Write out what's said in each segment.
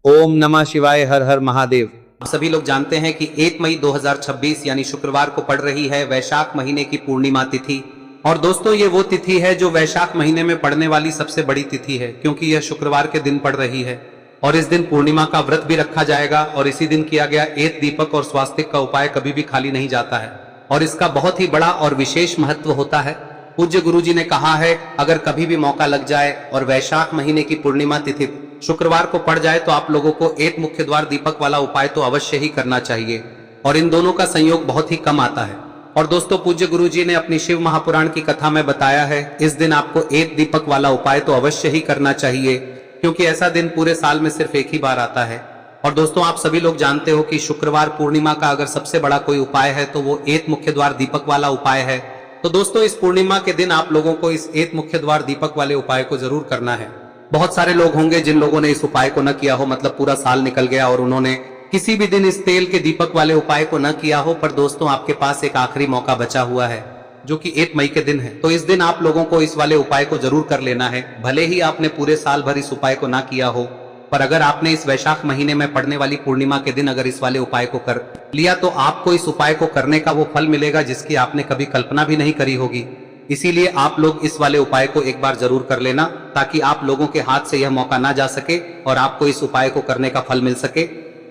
ओम नमः शिवाय। हर हर महादेव। सभी लोग जानते हैं कि 1 मई 2026 यानी शुक्रवार को पड़ रही है वैशाख महीने की पूर्णिमा तिथि। और दोस्तों ये वो तिथि है जो वैशाख महीने में पड़ने वाली सबसे बड़ी तिथि है, क्योंकि यह शुक्रवार के दिन पड़ रही है। और इस दिन पूर्णिमा का व्रत भी रखा जाएगा और इसी दिन किया गया एक दीपक और स्वास्तिक का उपाय कभी भी खाली नहीं जाता है और इसका बहुत ही बड़ा और विशेष महत्व होता है। पूज्य गुरुजी ने कहा है, अगर कभी भी मौका लग जाए और वैशाख महीने की पूर्णिमा तिथि शुक्रवार को पड़ जाए तो आप लोगों को एक मुख्य द्वार दीपक वाला उपाय तो अवश्य ही करना चाहिए। और इन दोनों का संयोग बहुत ही कम आता है। और दोस्तों पूज्य गुरुजी ने अपनी शिव महापुराण की कथा में बताया है, इस दिन आपको एक दीपक वाला उपाय तो अवश्य ही करना चाहिए, क्योंकि ऐसा दिन पूरे साल में सिर्फ एक ही बार आता है। और दोस्तों आप सभी लोग जानते हो कि शुक्रवार पूर्णिमा का अगर सबसे बड़ा कोई उपाय है तो वो एक मुख्य द्वार दीपक वाला उपाय है। तो दोस्तों इस पूर्णिमा के दिन आप लोगों को इस एक मुख्य द्वार दीपक वाले उपाय को जरूर करना है। बहुत सारे लोग होंगे जिन लोगों ने इस उपाय को न किया हो, मतलब पूरा साल निकल गया और उन्होंने किसी भी दिन इस तेल के दीपक वाले उपाय को न किया हो। पर दोस्तों आपके पास एक आखिरी मौका बचा हुआ है जो कि 1 मई के दिन है। तो इस दिन आप लोगों को इस वाले उपाय को जरूर कर लेना है। भले ही आपने पूरे साल भर इस उपाय को ना किया हो, पर अगर आपने इस वैशाख महीने में पड़ने वाली पूर्णिमा के दिन अगर इस वाले उपाय को कर लिया तो आपको इस उपाय को करने का वो फल मिलेगा जिसकी आपने कभी कल्पना भी नहीं करी होगी। इसीलिए आप लोग इस वाले उपाय को एक बार जरूर कर लेना, ताकि आप लोगों के हाथ से यह मौका ना जा सके और आपको इस उपाय को करने का फल मिल सके।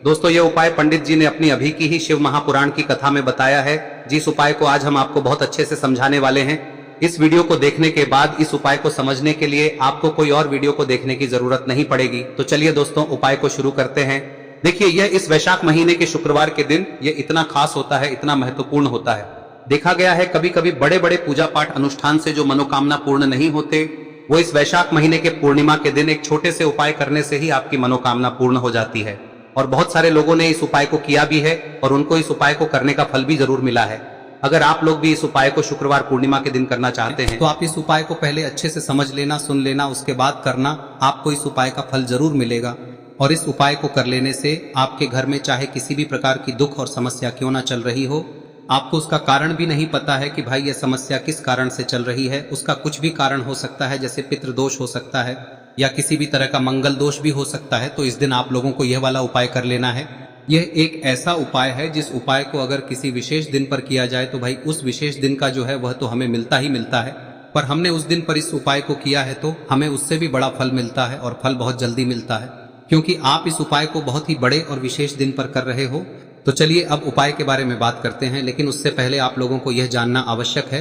दोस्तों यह उपाय पंडित जी ने अपनी अभी की ही शिव महापुराण की कथा में बताया है, जिस उपाय को आज हम आपको बहुत अच्छे से समझाने वाले हैं। इस वीडियो को देखने के बाद इस उपाय को समझने के लिए आपको कोई और वीडियो को देखने की जरूरत नहीं पड़ेगी। तो चलिए दोस्तों उपाय को शुरू करते हैं। देखिए यह इस वैशाख महीने के शुक्रवार के दिन यह इतना खास होता है, इतना महत्वपूर्ण होता है। देखा गया है कभी कभी बड़े बड़े पूजा पाठ अनुष्ठान से जो मनोकामना पूर्ण नहीं होते, वो इस वैशाख महीने के पूर्णिमा के दिन एक छोटे से उपाय करने से ही आपकी मनोकामना पूर्ण हो जाती है। और बहुत सारे लोगों ने इस उपाय को किया भी है और उनको इस उपाय को करने का फल भी जरूर मिला है। अगर आप लोग भी इस उपाय को शुक्रवार पूर्णिमा के दिन करना चाहते हैं तो आप इस उपाय को पहले अच्छे से समझ लेना, सुन लेना, उसके बाद करना। आपको इस उपाय का फल जरूर मिलेगा। और इस उपाय को कर लेने से आपके घर में चाहे किसी भी प्रकार की दुख और समस्या क्यों ना चल रही हो, आपको उसका कारण भी नहीं पता है कि भाई यह समस्या किस कारण से चल रही है, उसका कुछ भी कारण हो सकता है, जैसे पितृदोष हो सकता है या किसी भी तरह का मंगल दोष भी हो सकता है। तो इस दिन आप लोगों को यह वाला उपाय कर लेना है। यह एक ऐसा उपाय है जिस उपाय को अगर किसी विशेष दिन पर किया जाए तो भाई उस विशेष दिन का जो है वह तो हमें मिलता ही मिलता है, पर हमने उस दिन पर इस उपाय को किया है तो हमें उससे भी बड़ा फल मिलता है और फल बहुत जल्दी मिलता है, क्योंकि आप इस उपाय को बहुत ही बड़े और विशेष दिन पर कर रहे हो। तो चलिए अब उपाय के बारे में बात करते हैं, लेकिन उससे पहले आप लोगों को यह जानना आवश्यक है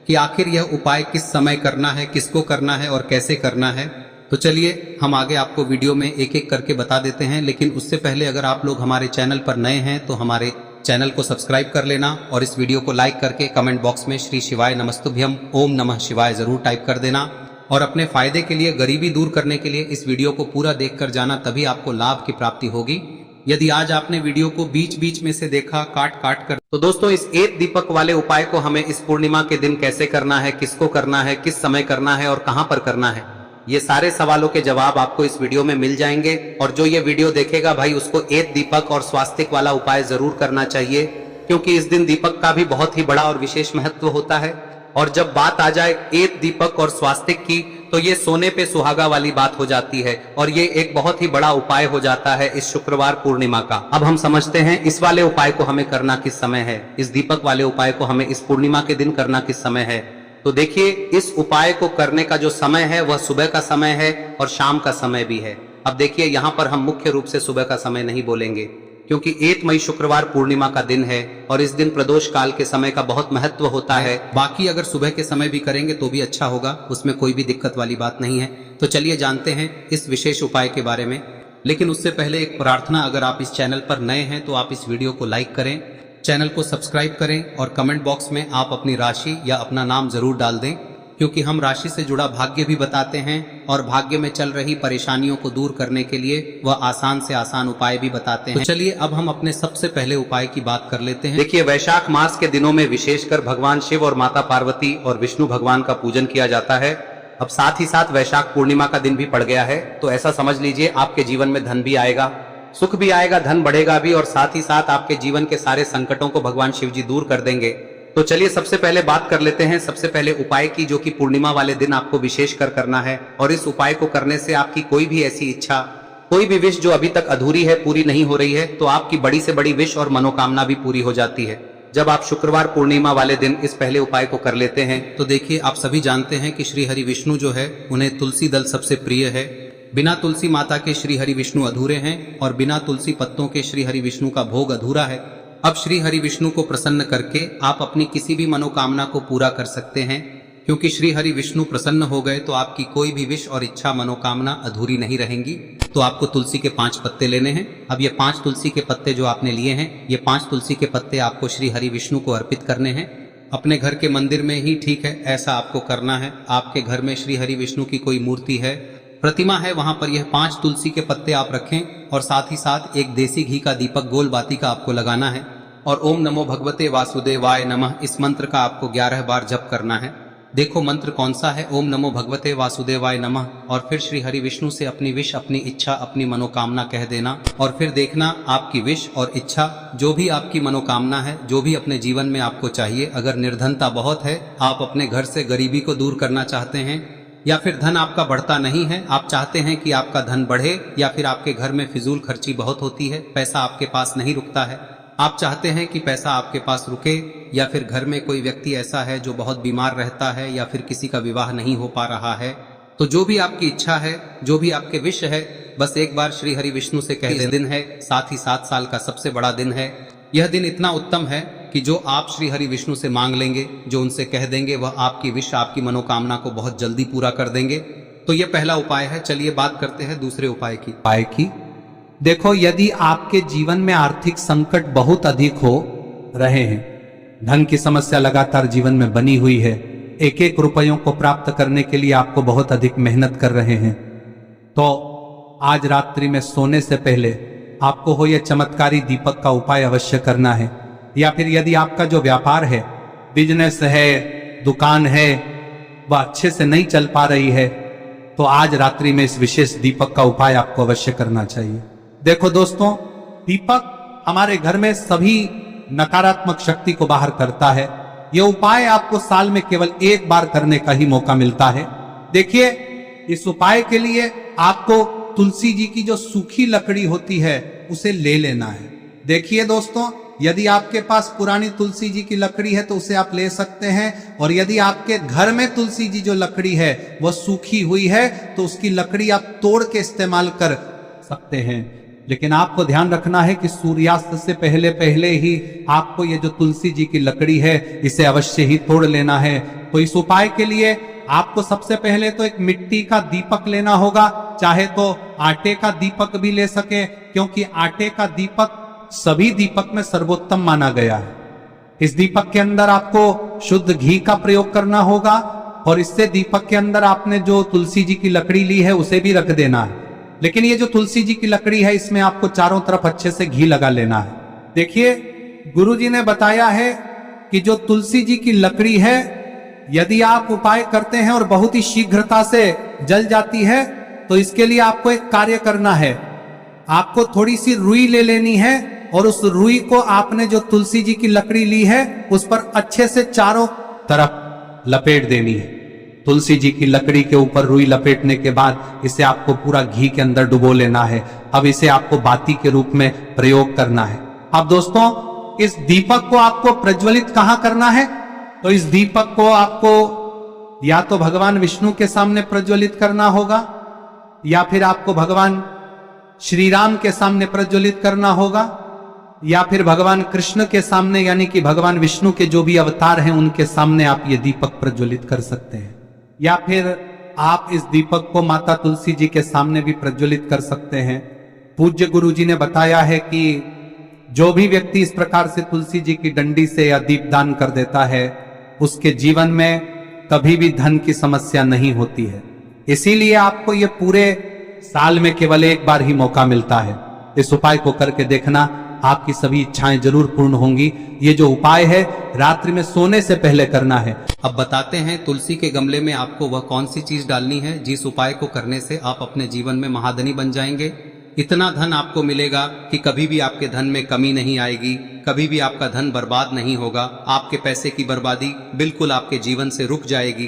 कि आखिर यह उपाय किस समय करना है, किसको करना है और कैसे करना है। तो चलिए हम आगे आपको वीडियो में एक एक करके बता देते हैं, लेकिन उससे पहले अगर आप लोग हमारे चैनल पर नए हैं तो हमारे चैनल को सब्सक्राइब कर लेना और इस वीडियो को लाइक करके कमेंट बॉक्स में श्री शिवाय नमस्तुभ्यम ओम नमः शिवाय जरूर टाइप कर देना। और अपने फायदे के लिए, गरीबी दूर करने के लिए इस वीडियो को पूरा देख कर जाना, तभी आपको लाभ की प्राप्ति होगी। यदि आज आपने वीडियो को बीच बीच में से देखा काट काट कर, तो दोस्तों इस एक दीपक वाले उपाय को हमें इस पूर्णिमा के दिन कैसे करना है, किसको करना है, किस समय करना है और कहां पर करना है, ये सारे सवालों के जवाब आपको इस वीडियो में मिल जाएंगे। और जो ये वीडियो देखेगा भाई उसको एक दीपक और स्वास्तिक वाला उपाय जरूर करना चाहिए, क्योंकि इस दिन दीपक का भी बहुत ही बड़ा और विशेष महत्व होता है। और जब बात आ जाए एक दीपक और स्वास्तिक की तो ये सोने पे सुहागा वाली बात हो जाती है और ये एक बहुत ही बड़ा उपाय हो जाता है इस शुक्रवार पूर्णिमा का। अब हम समझते हैं इस वाले उपाय को हमें करना किस समय है, इस दीपक वाले उपाय को हमें इस पूर्णिमा के दिन करना किस समय है। तो देखिए इस उपाय को करने का जो समय है वह सुबह का समय है और शाम का समय भी है। अब देखिए यहाँ पर हम मुख्य रूप से सुबह का समय नहीं बोलेंगे, क्योंकि 1 मई शुक्रवार पूर्णिमा का दिन है और इस दिन प्रदोष काल के समय का बहुत महत्व होता है। बाकी अगर सुबह के समय भी करेंगे तो भी अच्छा होगा, उसमें कोई भी दिक्कत वाली बात नहीं है। तो चलिए जानते हैं इस विशेष उपाय के बारे में। लेकिन उससे पहले एक प्रार्थना, अगर आप इस चैनल पर नए हैं तो आप इस वीडियो को लाइक करें, चैनल को सब्सक्राइब करें और कमेंट बॉक्स में आप अपनी राशि या अपना नाम जरूर डाल दें, क्योंकि हम राशि से जुड़ा भाग्य भी बताते हैं और भाग्य में चल रही परेशानियों को दूर करने के लिए वह आसान से आसान उपाय भी बताते हैं। तो चलिए अब हम अपने सबसे पहले उपाय की बात कर लेते हैं। देखिए वैशाख मास के दिनों में विशेषकर भगवान शिव और माता पार्वती और विष्णु भगवान का पूजन किया जाता है। अब साथ ही साथ वैशाख पूर्णिमा का दिन भी पड़ गया है, तो ऐसा समझ लीजिए आपके जीवन में धन भी आएगा, सुख भी आएगा, धन बढ़ेगा भी और साथ ही साथ आपके जीवन के सारे संकटों को भगवान शिव जी दूर कर देंगे। तो चलिए सबसे पहले बात कर लेते हैं सबसे पहले उपाय की, जो कि पूर्णिमा वाले दिन आपको विशेष कर करना है। और इस उपाय को करने से आपकी कोई भी ऐसी इच्छा कोई भी विश जो अभी तक अधूरी है, पूरी नहीं हो रही है, तो आपकी बड़ी से बड़ी विश और मनोकामना भी पूरी हो जाती है जब आप शुक्रवार पूर्णिमा वाले दिन इस पहले उपाय को कर लेते हैं। तो देखिए, आप सभी जानते हैं कि श्री हरि विष्णु जो है उन्हें तुलसी दल सबसे प्रिय है। बिना तुलसी माता के श्री हरि विष्णु अधूरे हैं और बिना तुलसी पत्तों के श्री हरि विष्णु का भोग अधूरा है। अब श्री हरि विष्णु को प्रसन्न करके आप अपनी किसी भी मनोकामना को पूरा कर सकते हैं, क्योंकि श्री हरि विष्णु प्रसन्न हो गए तो आपकी कोई भी विश और इच्छा मनोकामना अधूरी नहीं रहेंगी। तो आपको तुलसी के 5 पत्ते लेने हैं। अब ये 5 तुलसी के पत्ते जो आपने लिए हैं, ये 5 तुलसी के पत्ते आपको श्री हरि विष्णु को अर्पित करने हैं। अपने घर के मंदिर में ही ठीक है, ऐसा आपको करना है। आपके घर में श्री हरि विष्णु की कोई मूर्ति है, प्रतिमा है, वहां पर यह 5 तुलसी के पत्ते आप रखें और साथ ही साथ एक देसी घी का दीपक गोल बाती का आपको लगाना है और ओम नमो भगवते वासुदेवाय नमः इस मंत्र का आपको 11 बार जप करना है। देखो मंत्र कौन सा है, ओम नमो भगवते वासुदेवाय नमः, और फिर श्री हरि विष्णु से अपनी विश, अपनी इच्छा, अपनी मनोकामना कह देना और फिर देखना आपकी विश और इच्छा, जो भी आपकी मनोकामना है, जो भी अपने जीवन में आपको चाहिए। अगर निर्धनता बहुत है, आप अपने घर से गरीबी को दूर करना चाहते हैं, या फिर धन आपका बढ़ता नहीं है, आप चाहते हैं कि आपका धन बढ़े, या फिर आपके घर में फिजूल खर्ची बहुत होती है, पैसा आपके पास नहीं रुकता है, आप चाहते हैं कि पैसा आपके पास रुके, या फिर घर में कोई व्यक्ति ऐसा है जो बहुत बीमार रहता है, या फिर किसी का विवाह नहीं हो पा रहा है, तो जो भी आपकी इच्छा है, जो भी आपके विश है, बस एक बार श्री हरि विष्णु से कह दें। दिन है, साथ ही 7 साल का सबसे बड़ा दिन है। यह दिन इतना उत्तम है कि जो आप श्री हरि विष्णु से मांग लेंगे, जो उनसे कह देंगे, वह आपकी विश, आपकी मनोकामना को बहुत जल्दी पूरा कर देंगे। तो यह पहला उपाय है। चलिए बात करते हैं दूसरे उपाय की। देखो, यदि आपके जीवन में आर्थिक संकट बहुत अधिक हो रहे हैं, धन की समस्या लगातार जीवन में बनी हुई है, एक एक रुपयों को प्राप्त करने के लिए आपको बहुत अधिक मेहनत कर रहे हैं, तो आज रात्रि में सोने से पहले आपको हो यह चमत्कारी दीपक का उपाय अवश्य करना है। या फिर यदि आपका जो व्यापार है, बिजनेस है, दुकान है, वह अच्छे से नहीं चल पा रही है, तो आज रात्रि में इस विशेष दीपक का उपाय आपको अवश्य करना चाहिए। देखो दोस्तों, दीपक हमारे घर में सभी नकारात्मक शक्ति को बाहर करता है। यह उपाय आपको साल में केवल एक बार करने का ही मौका मिलता है। देखिए, इस उपाय के लिए आपको तुलसी जी की जो सूखी लकड़ी होती है उसे ले लेना है। देखिए दोस्तों, यदि आपके पास पुरानी तुलसी जी की लकड़ी है तो उसे आप ले सकते हैं, और यदि आपके घर में तुलसी जी जो लकड़ी है वह सूखी हुई है तो उसकी लकड़ी आप तोड़ के इस्तेमाल कर सकते हैं। लेकिन आपको ध्यान रखना है कि सूर्यास्त से पहले पहले ही आपको ये जो तुलसी जी की लकड़ी है इसे अवश्य ही तोड़ लेना है। तो इस उपाय के लिए आपको सबसे पहले तो एक मिट्टी का दीपक लेना होगा, चाहे तो आटे का दीपक भी ले सके, क्योंकि आटे का दीपक सभी दीपक में सर्वोत्तम माना गया है। इस दीपक के अंदर आपको शुद्ध घी का प्रयोग करना होगा, और इससे दीपक के अंदर आपने जो तुलसी जी की लकड़ी ली है उसे भी रख देना है। लेकिन ये जो तुलसी जी की लकड़ी है, इसमें आपको चारों तरफ अच्छे से घी लगा लेना है। देखिए, गुरु जी ने बताया है कि जो तुलसी जी की लकड़ी है, यदि आप उपाय करते हैं और बहुत ही शीघ्रता से जल जाती है, तो इसके लिए आपको एक कार्य करना है। आपको थोड़ी सी रुई ले लेनी है और उस रुई को आपने जो तुलसी जी की लकड़ी ली है उस पर अच्छे से चारों तरफ लपेट देनी है। तुलसी जी की लकड़ी के ऊपर रुई लपेटने के बाद इसे आपको पूरा घी के अंदर डुबो लेना है। अब इसे आपको बाती के रूप में प्रयोग करना है। अब दोस्तों, इस दीपक को आपको प्रज्वलित कहां करना है? तो इस दीपक को आपको या तो भगवान विष्णु के सामने प्रज्वलित करना होगा, या फिर आपको भगवान श्री राम के सामने प्रज्वलित करना होगा, या फिर भगवान कृष्ण के सामने, यानी कि भगवान विष्णु के जो भी अवतार हैं उनके सामने आप ये दीपक प्रज्वलित कर सकते हैं। या फिर आप इस दीपक को माता तुलसी जी के सामने भी प्रज्वलित कर सकते हैं। पूज्य गुरु जी ने बताया है कि जो भी व्यक्ति इस प्रकार से तुलसी जी की डंडी से या दीपदान कर देता है, उसके जीवन में कभी भी धन की समस्या नहीं होती है। इसीलिए आपको ये पूरे साल में केवल एक बार ही मौका मिलता है। इस उपाय को करके देखना, आपकी सभी इच्छाएं जरूर पूर्ण होंगी। ये जो उपाय है रात्रि में सोने से पहले करना है। अब बताते हैं तुलसी के गमले में आपको वह कौन सी चीज डालनी है जिस उपाय को करने से आप अपने जीवन में महाधनी बन जाएंगे। इतना धन आपको मिलेगा कि कभी भी आपके धन में कमी नहीं आएगी, कभी भी आपका धन बर्बाद नहीं होगा। आपके पैसे की बर्बादी बिल्कुल आपके जीवन से रुक जाएगी।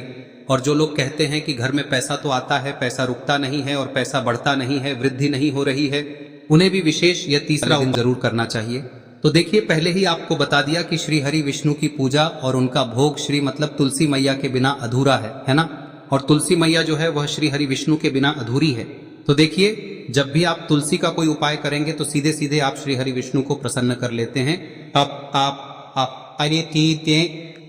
और जो लोग कहते हैं कि घर में पैसा तो आता है, पैसा रुकता नहीं है और पैसा बढ़ता नहीं है, वृद्धि नहीं हो रही है, उन्हें भी विशेष यह तीसरा दिन जरूर करना चाहिए। तो देखिए, पहले ही आपको बता दिया कि श्री हरि विष्णु की पूजा और उनका भोग श्री मतलब तुलसी मैया के बिना अधूरा है ना। और तुलसी मैया जो है वह श्री हरि विष्णु के बिना अधूरी है। तो देखिए, जब भी आप तुलसी का कोई उपाय करेंगे तो सीधे सीधे आप श्री हरि विष्णु को प्रसन्न कर लेते हैं।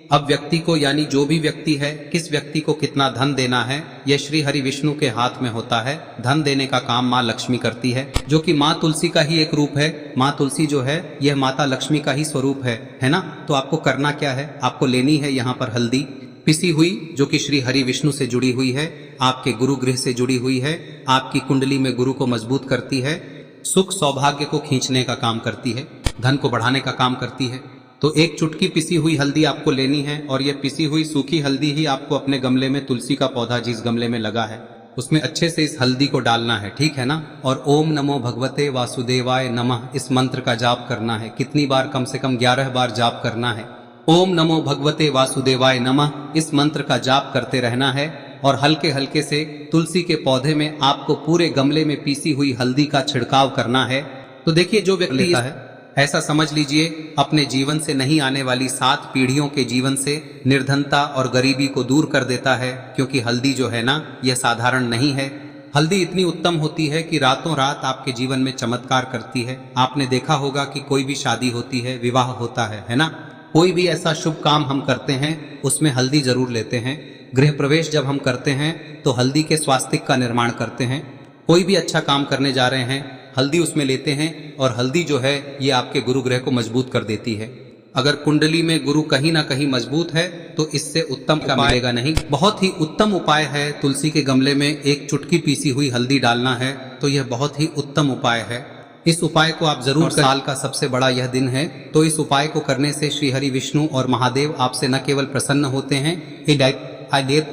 अब व्यक्ति को, यानी जो भी व्यक्ति है, किस व्यक्ति को कितना धन देना है, यह श्री हरि विष्णु के हाथ में होता है। धन देने का काम माँ लक्ष्मी करती है, जो कि माँ तुलसी का ही एक रूप है। माँ तुलसी जो है यह माता लक्ष्मी का ही स्वरूप है ना। तो आपको करना क्या है, आपको लेनी है यहाँ पर हल्दी पिसी हुई, जो कि श्री हरि विष्णु से जुड़ी हुई है, आपके गुरु गृह से जुड़ी हुई है, आपकी कुंडली में गुरु को मजबूत करती है, सुख सौभाग्य को खींचने का काम करती है, धन को बढ़ाने का काम करती है। तो एक चुटकी पिसी हुई हल्दी आपको लेनी है और यह पिसी हुई सूखी हल्दी ही आपको अपने गमले में, तुलसी का पौधा जिस गमले में लगा है उसमें अच्छे से इस हल्दी को डालना है, ठीक है ना। और ओम नमो भगवते वासुदेवाय नमः इस मंत्र का जाप करना है। कितनी बार? कम से कम 11 बार जाप करना है। ओम नमो भगवते वासुदेवाय नमः इस मंत्र का जाप करते रहना है और हल्के हल्के से तुलसी के पौधे में आपको पूरे गमले में पीसी हुई हल्दी का छिड़काव करना है। तो देखिए, जो व्यक्ति लेता है, ऐसा समझ लीजिए अपने जीवन से नहीं आने वाली 7 पीढ़ियों के जीवन से निर्धनता और गरीबी को दूर कर देता है। क्योंकि हल्दी जो है ना, यह साधारण नहीं है। हल्दी इतनी उत्तम होती है कि रातों रात आपके जीवन में चमत्कार करती है। आपने देखा होगा कि कोई भी शादी होती है, विवाह होता है ना, कोई भी ऐसा शुभ काम हम करते हैं उसमें हल्दी जरूर लेते हैं। गृह प्रवेश जब हम करते हैं तो हल्दी के स्वास्तिक का निर्माण करते हैं। कोई भी अच्छा काम करने जा रहे हैं, हल्दी उसमें लेते हैं और हल्दी जो है ये आपके गुरु ग्रह को मजबूत कर देती है। अगर कुंडली में गुरु कहीं ना कहीं मजबूत है तो इससे उत्तम का मिलेगा नहीं। बहुत ही उत्तम उपाय है, तुलसी के गमले में एक चुटकी पीसी हुई हल्दी डालना है, तो यह बहुत ही उत्तम उपाय है। इस उपाय को आप जरूर, साल का सबसे बड़ा यह दिन है, तो इस उपाय को करने से श्री हरि विष्णु और महादेव आपसे न केवल प्रसन्न होते हैं,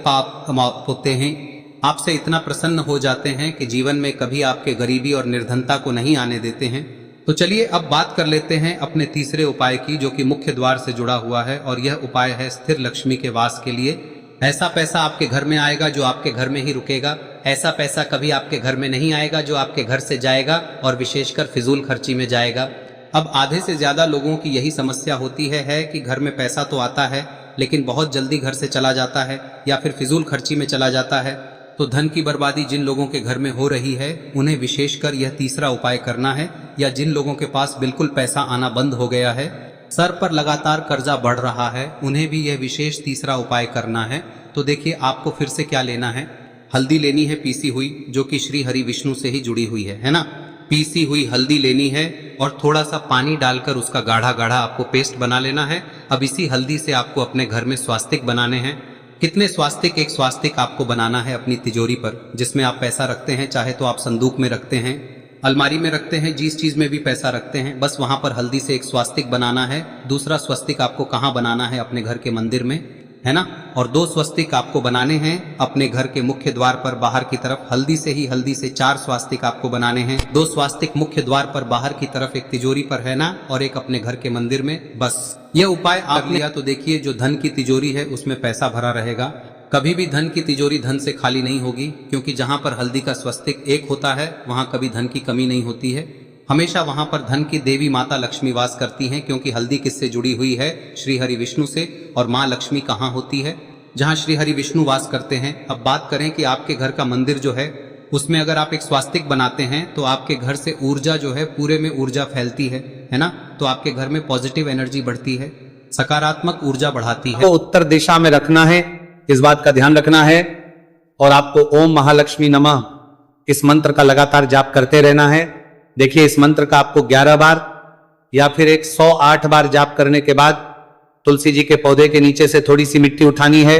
पाप होते हैं, आपसे इतना प्रसन्न हो जाते हैं कि जीवन में कभी आपके गरीबी और निर्धनता को नहीं आने देते हैं। तो चलिए अब बात कर लेते हैं अपने तीसरे उपाय की, जो कि मुख्य द्वार से जुड़ा हुआ है और यह उपाय है स्थिर लक्ष्मी के वास के लिए। ऐसा पैसा आपके घर में आएगा जो आपके घर में ही रुकेगा। ऐसा पैसा कभी आपके घर में नहीं आएगा जो आपके घर से जाएगा और विशेषकर फिजूल खर्ची में जाएगा। अब आधे से ज्यादा लोगों की यही समस्या होती है कि घर में पैसा तो आता है लेकिन बहुत जल्दी घर से चला जाता है या फिर फिजूल खर्ची में चला जाता है। तो धन की बर्बादी जिन लोगों के घर में हो रही है उन्हें विशेषकर यह तीसरा उपाय करना है, या जिन लोगों के पास बिल्कुल पैसा आना बंद हो गया है, सर पर लगातार कर्जा बढ़ रहा है, उन्हें भी यह विशेष तीसरा उपाय करना है। तो देखिए, आपको फिर से क्या लेना है, हल्दी लेनी है पीसी हुई, जो कि श्री हरि विष्णु से ही जुड़ी हुई है ना। पीसी हुई हल्दी लेनी है और थोड़ा सा पानी डालकर उसका गाढ़ा गाढ़ा आपको पेस्ट बना लेना है। अब इसी हल्दी से आपको अपने घर में स्वास्तिक बनाने हैं। कितने स्वास्तिक? एक स्वास्तिक आपको बनाना है अपनी तिजोरी पर, जिसमें आप पैसा रखते हैं, चाहे तो आप संदूक में रखते हैं, अलमारी में रखते हैं, जिस चीज में भी पैसा रखते हैं, बस वहां पर हल्दी से एक स्वास्तिक बनाना है। दूसरा स्वस्तिक आपको कहाँ बनाना है? अपने घर के मंदिर में, है ना। और 2 स्वस्तिक आपको बनाने हैं अपने घर के मुख्य द्वार पर बाहर की तरफ। हल्दी से 4 स्वास्तिक आपको बनाने हैं। 2 स्वास्तिक मुख्य द्वार पर बाहर की तरफ, एक तिजोरी पर, है ना, और एक अपने घर के मंदिर में। बस यह उपाय आप लिया तो देखिए, जो धन की तिजोरी है उसमें पैसा भरा रहेगा। कभी भी धन की तिजोरी धन से खाली नहीं होगी, क्योंकि जहां पर हल्दी का स्वस्तिक एक होता है वहां कभी धन की कमी नहीं होती है। हमेशा वहां पर धन की देवी माता लक्ष्मी वास करती हैं, क्योंकि हल्दी किससे जुड़ी हुई है? श्री हरि विष्णु से। और माँ लक्ष्मी कहाँ होती है? जहाँ श्री हरि विष्णु वास करते हैं। अब बात करें कि आपके घर का मंदिर जो है उसमें अगर आप एक स्वास्तिक बनाते हैं तो आपके घर से ऊर्जा जो है, पूरे में ऊर्जा फैलती है ना। तो आपके घर में पॉजिटिव एनर्जी बढ़ती है, सकारात्मक ऊर्जा बढ़ाती है। तो उत्तर दिशा में रखना है, इस बात का ध्यान रखना है। और आपको ओम महालक्ष्मी नमः इस मंत्र का लगातार जाप करते रहना है। देखिए, इस मंत्र का आपको 11 बार या फिर 108 बार जाप करने के बाद तुलसी जी के पौधे के नीचे से थोड़ी सी मिट्टी उठानी है।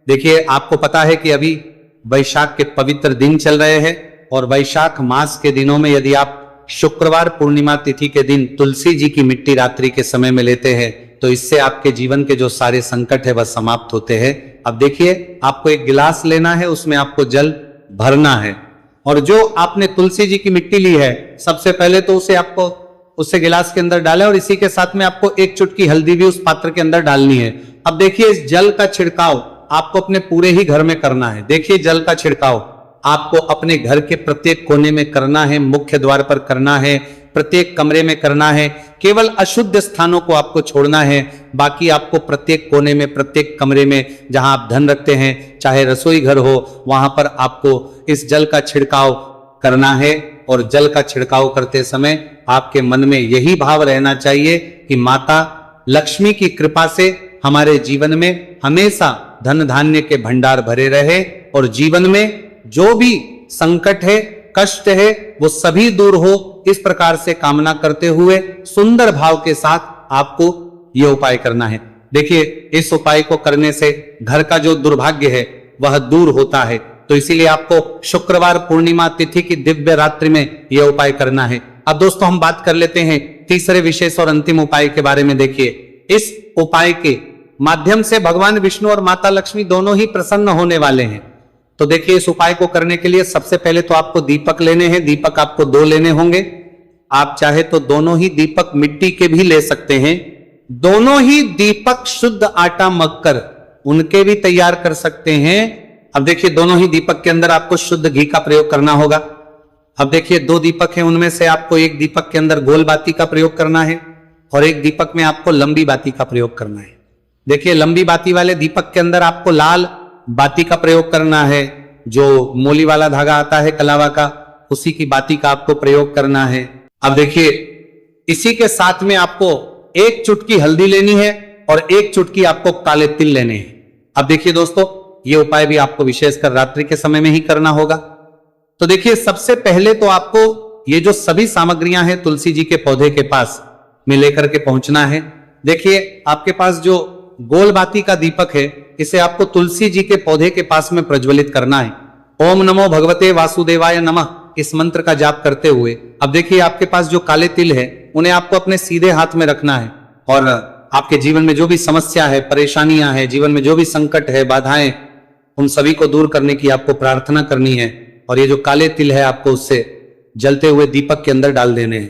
देखिए, आपको पता है कि अभी वैशाख के पवित्र दिन चल रहे हैं और वैशाख मास के दिनों में यदि आप शुक्रवार पूर्णिमा तिथि के दिन तुलसी जी की मिट्टी रात्रि के समय में लेते हैं तो इससे आपके जीवन के जो सारे संकट है वह समाप्त होते हैं। अब देखिए, आपको एक गिलास लेना है, उसमें आपको जल भरना है और जो आपने तुलसी जी की मिट्टी ली है सबसे पहले तो उसे आपको उससे गिलास के अंदर डालें और इसी के साथ में आपको एक चुटकी हल्दी भी उस पात्र के अंदर डालनी है। अब देखिए, इस जल का छिड़काव आपको अपने पूरे ही घर में करना है। देखिए जल का छिड़काव आपको अपने घर के प्रत्येक कोने में करना है, मुख्य द्वार पर करना है, प्रत्येक कमरे में करना है। केवल अशुद्ध स्थानों को आपको छोड़ना है, बाकी आपको प्रत्येक कोने में, प्रत्येक कमरे में जहां आप धन रखते हैं, चाहे रसोई घर हो, वहां पर आपको इस जल का छिड़काव करना है। और जल का छिड़काव करते समय आपके मन में यही भाव रहना चाहिए कि माता लक्ष्मी की कृपा से हमारे जीवन में हमेशा धन धान्य के भंडार भरे रहे और जीवन में जो भी संकट है, कष्ट है, वो सभी दूर हो, इस प्रकार से कामना करते हुए सुंदर भाव के साथ आपको यह उपाय करना है। देखिए इस उपाय को करने से घर का जो दुर्भाग्य है वह दूर होता है। तो इसीलिए आपको शुक्रवार पूर्णिमा तिथि की दिव्य रात्रि में यह उपाय करना है। अब दोस्तों हम बात कर लेते हैं तीसरे विशेष और अंतिम उपाय के बारे में। देखिए इस उपाय के माध्यम से भगवान विष्णु और माता लक्ष्मी दोनों ही प्रसन्न होने वाले हैं। तो देखिए इस उपाय को करने के लिए सबसे पहले तो आपको दीपक लेने हैं। दीपक आपको 2 लेने होंगे। आप चाहे तो दोनों ही दीपक मिट्टी के भी ले सकते हैं। दोनों ही दीपक शुद्ध आटा मगकर उनके भी तैयार कर सकते हैं। अब देखिए दोनों ही दीपक के अंदर आपको शुद्ध घी का प्रयोग करना होगा। अब देखिए 2 दीपक हैं, उनमें से आपको एक दीपक के अंदर गोल बाती का प्रयोग करना है और एक दीपक में आपको लंबी बाती का प्रयोग करना है। देखिए लंबी बाती वाले दीपक के अंदर आपको लाल बाती का प्रयोग करना है, जो मोली वाला धागा आता है कलावा का, उसी की बाती का आपको प्रयोग करना है। अब देखिए इसी के साथ में आपको 1 चुटकी हल्दी लेनी है और 1 चुटकी आपको काले तिल लेने हैं। अब देखिए दोस्तों ये उपाय भी आपको विशेषकर रात्रि के समय में ही करना होगा। तो देखिए सबसे पहले तो आपको ये जो सभी सामग्रियां हैं तुलसी जी के पौधे के पास में लेकर के पहुंचना है। देखिए आपके पास जो गोल बाती का दीपक है इसे आपको तुलसी जी के पौधे के पास में प्रज्वलित करना है। ओम नमो भगवते वासुदेवाय नमः इस मंत्र का जाप करते हुए। अब देखिए आपके पास जो काले तिल है उन्हें आपको अपने सीधे हाथ में रखना है और आपके जीवन में जो भी समस्या है, परेशानियां है, जीवन में जो भी संकट है, बाधाएं, उन सभी को दूर करने की आपको प्रार्थना करनी है। और ये जो काले तिल है आपको उससे जलते हुए दीपक के अंदर डाल देने हैं।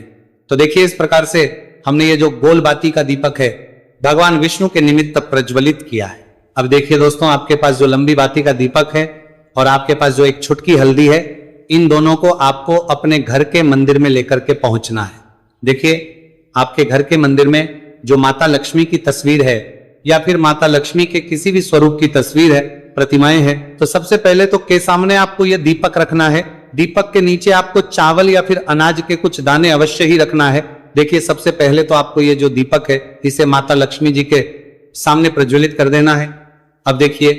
तो देखिए इस प्रकार से हमने ये जो गोल बाती का दीपक है भगवान विष्णु के निमित्त प्रज्वलित किया है। अब देखिए दोस्तों आपके पास जो लंबी बाती का दीपक है और आपके पास जो एक छुटकी हल्दी है, इन दोनों को आपको अपने घर के मंदिर में लेकर के पहुंचना है। देखिए आपके घर के मंदिर में जो माता लक्ष्मी की तस्वीर है या फिर माता लक्ष्मी के किसी भी स्वरूप की तस्वीर है, प्रतिमाएं हैं, तो सबसे पहले तो के सामने आपको यह दीपक रखना है। दीपक के नीचे आपको चावल या फिर अनाज के कुछ दाने अवश्य ही रखना है। देखिए सबसे पहले तो आपको ये जो दीपक है इसे माता लक्ष्मी जी के सामने प्रज्वलित कर देना है। अब देखिए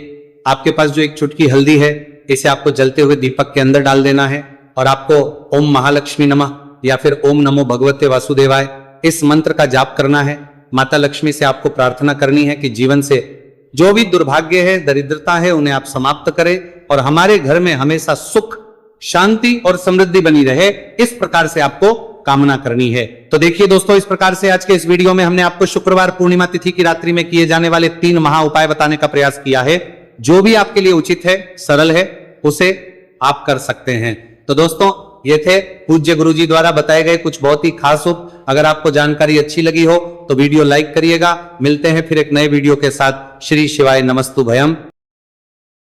आपके पास जो एक चुटकी हल्दी है इसे आपको जलते हुए दीपक के अंदर डाल देना है और आपको ओम महालक्ष्मी नमः या फिर ओम नमो भगवते वासुदेवाय इस मंत्र का जाप करना है। माता लक्ष्मी से आपको प्रार्थना करनी है कि जीवन से जो भी दुर्भाग्य है, दरिद्रता है, उन्हें आप समाप्त करें और हमारे घर में हमेशा सुख, शांति और समृद्धि बनी रहे, इस प्रकार से आपको कामना करनी है। तो देखिए दोस्तों इस प्रकार से आज के इस वीडियो में हमने आपको शुक्रवार पूर्णिमा तिथि की रात्रि में किए जाने वाले 3 महा उपाय बताने का प्रयास किया है। जो भी आपके लिए उचित है, सरल है, उसे आप कर सकते हैं। तो दोस्तों ये थे पूज्य गुरु जी द्वारा बताए गए कुछ बहुत ही खास उपाय। अगर आपको जानकारी अच्छी लगी हो तो वीडियो लाइक करिएगा। मिलते हैं फिर एक नए वीडियो के साथ। श्री शिवाय नमस्तु भयम।